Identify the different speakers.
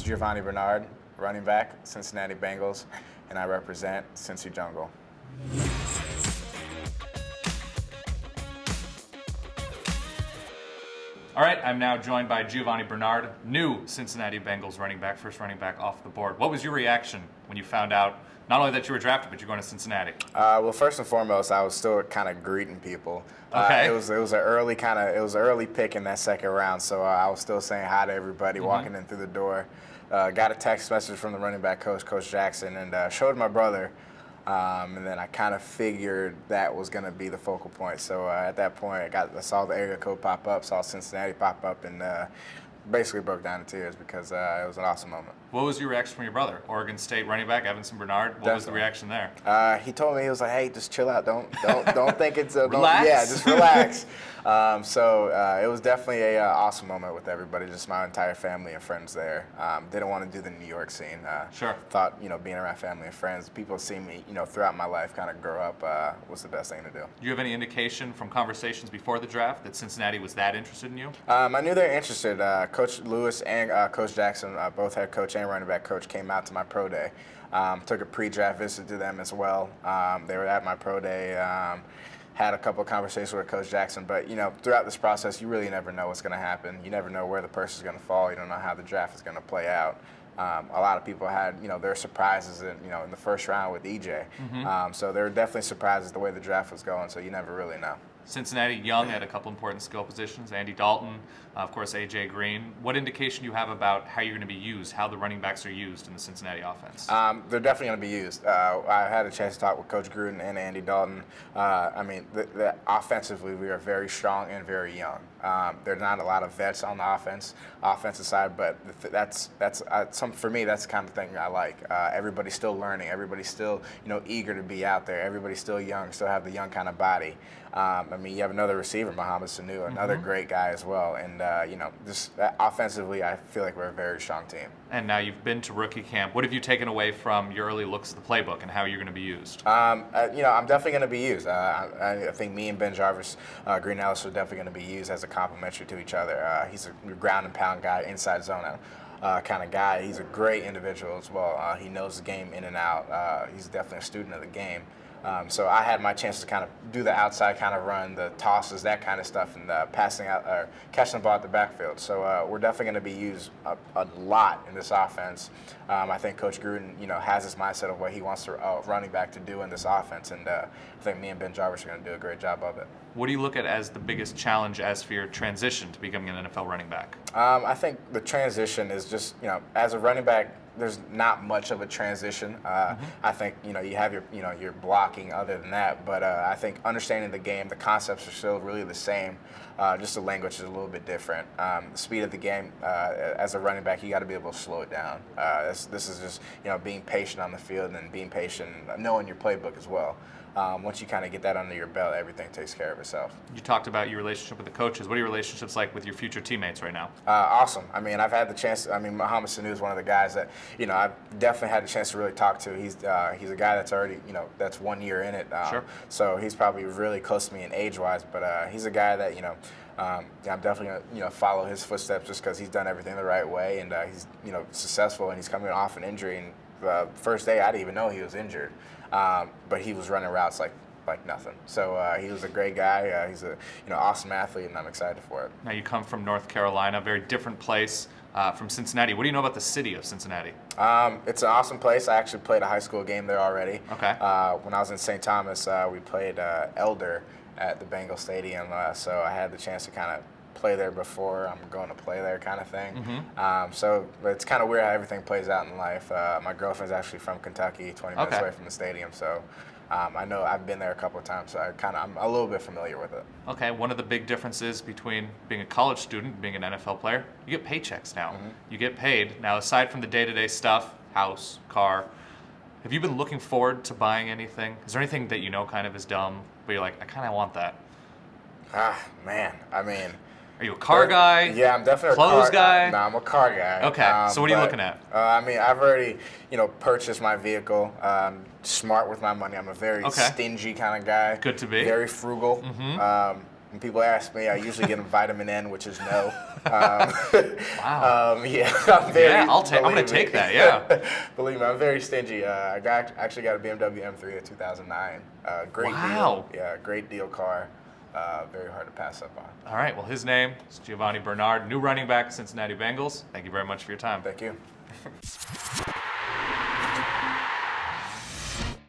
Speaker 1: is Giovani Bernard, running back, Cincinnati Bengals, and I represent Cincy Jungle.
Speaker 2: All right, I'm now joined by Giovani Bernard, new Cincinnati Bengals running back, first running back off the board. What was your reaction when you found out not only that you were drafted, but you're going to Cincinnati?
Speaker 1: Well, first and foremost, I was still kind of greeting people.
Speaker 2: Okay.
Speaker 1: It was an early pick in that second round, so I was still saying hi to everybody walking in through the door. Got a text message from the running back coach, Coach Jackson, and showed my brother. And then I kind of figured that was going to be the focal point. So at that point, I saw the area code pop up, saw Cincinnati pop up, and basically broke down in tears because it was an awesome moment.
Speaker 2: What was your reaction from your brother? Oregon State running back Evanson Bernard. What was the reaction there?
Speaker 1: He told me, he was like, "Hey, just chill out. Don't think it's a
Speaker 2: relax.
Speaker 1: Yeah, just relax." So it was definitely a awesome moment with everybody, just my entire family and friends there. Didn't want to do the New York scene.
Speaker 2: Sure.
Speaker 1: Thought, being around family and friends, people see me, throughout my life kind of grow up was the best thing to do.
Speaker 2: Do you have any indication from conversations before the draft that Cincinnati was that interested in you?
Speaker 1: I knew they were interested. Coach Lewis and Coach Jackson, both head coach and running back coach, came out to my pro day. Took a pre-draft visit to them as well. They were at my pro day. Had a couple of conversations with Coach Jackson, but throughout this process, you really never know what's going to happen. You never know where the person's going to fall. You don't know how the draft is going to play out. A lot of people had their surprises in the first round with EJ. So there were definitely surprises the way the draft was going. So you never really know.
Speaker 2: Cincinnati young at a couple important skill positions. Andy Dalton, of course, AJ Green. What indication do you have about how you're going to be used, how the running backs are used in the Cincinnati offense?
Speaker 1: They're definitely going to be used. I had a chance to talk with Coach Gruden and Andy Dalton. Offensively, we are very strong and very young. There's not a lot of vets on the offensive side, but for me, that's the kind of thing I like. Everybody's still learning. Everybody's still eager to be out there. Everybody's still young, still have the young kind of body. You have another receiver, Mohamed Sanu, another great guy as well. And, just offensively, I feel like we're a very strong team.
Speaker 2: And now you've been to rookie camp. What have you taken away from your early looks at the playbook and how you're going to be used?
Speaker 1: I'm definitely going to be used. I think me and BenJarvus Green-Ellis are definitely going to be used as a complementary to each other. He's a ground and pound guy, inside zone kind of guy. He's a great individual as well. He knows the game in and out. He's definitely a student of the game. So I had my chance to kind of do the outside kind of run, the tosses, that kind of stuff, and passing out or catching the ball at the backfield. So we're definitely going to be used a lot in this offense. I think Coach Gruden, has this mindset of what he wants to running back to do in this offense, and I think me and BenJarvus are going to do a great job of it.
Speaker 2: What do you look at as the biggest challenge as for your transition to becoming an NFL running back?
Speaker 1: I think the transition is just, as a running back, there's not much of a transition. I think you have your blocking other than that, but I think understanding the game, the concepts are still really the same. Just the language is a little bit different. The speed of the game, as a running back, you got to be able to slow it down. This is just being patient on the field and being patient, knowing your playbook as well. Once you kind of get that under your belt, everything takes care of itself.
Speaker 2: You talked about your relationship with the coaches. What are your relationships like with your future teammates right now?
Speaker 1: Awesome. I've had the chance. Mohamed Sanu is one of the guys that I've definitely had the chance to really talk to. He's a guy that's already that's 1 year in it.
Speaker 2: Sure.
Speaker 1: So he's probably really close to me in age-wise, but he's a guy that I'm definitely gonna follow his footsteps just because he's done everything the right way, and he's successful, and he's coming off an injury. And the first day, I didn't even know he was injured. But he was running routes like nothing. So he was a great guy. He's a awesome athlete, and I'm excited for it.
Speaker 2: Now you come from North Carolina, a very different place from Cincinnati. What do you know about the city of Cincinnati?
Speaker 1: It's an awesome place. I actually played a high school game there already.
Speaker 2: Okay.
Speaker 1: When I was in St. Thomas, we played Elder at the Bengals Stadium. So I had the chance to kind of play there before I'm going to play there kind of thing. So it's kind of weird how everything plays out in life. My girlfriend's actually from Kentucky, 20 minutes away from the stadium. So I know I've been there a couple of times, so I'm a little bit familiar with it.
Speaker 2: Okay, one of the big differences between being a college student and being an NFL player, you get paychecks now. You get paid. Now, aside from the day-to-day stuff, house, car, have you been looking forward to buying anything? Is there anything that kind of is dumb, but you're like, I kind of want that?
Speaker 1: Man,
Speaker 2: Are you a car guy?
Speaker 1: Yeah, I'm definitely
Speaker 2: clothes
Speaker 1: a car
Speaker 2: guy.
Speaker 1: No, I'm a car guy.
Speaker 2: Okay, so what are you looking at?
Speaker 1: I've already, purchased my vehicle. Smart with my money. I'm a very stingy kind of guy.
Speaker 2: Good to be.
Speaker 1: Very frugal. When people ask me, I usually get them vitamin N, which is no.
Speaker 2: Wow.
Speaker 1: Yeah, I'm
Speaker 2: gonna take that. Yeah.
Speaker 1: Believe me, I'm very stingy. I actually got a BMW M3 in 2009. Great
Speaker 2: Wow.
Speaker 1: deal. Yeah, great deal car. Very hard to pass up on.
Speaker 2: All right. Well, his name is Giovani Bernard, new running back, Cincinnati Bengals. Thank you very much for your time.
Speaker 1: Thank you.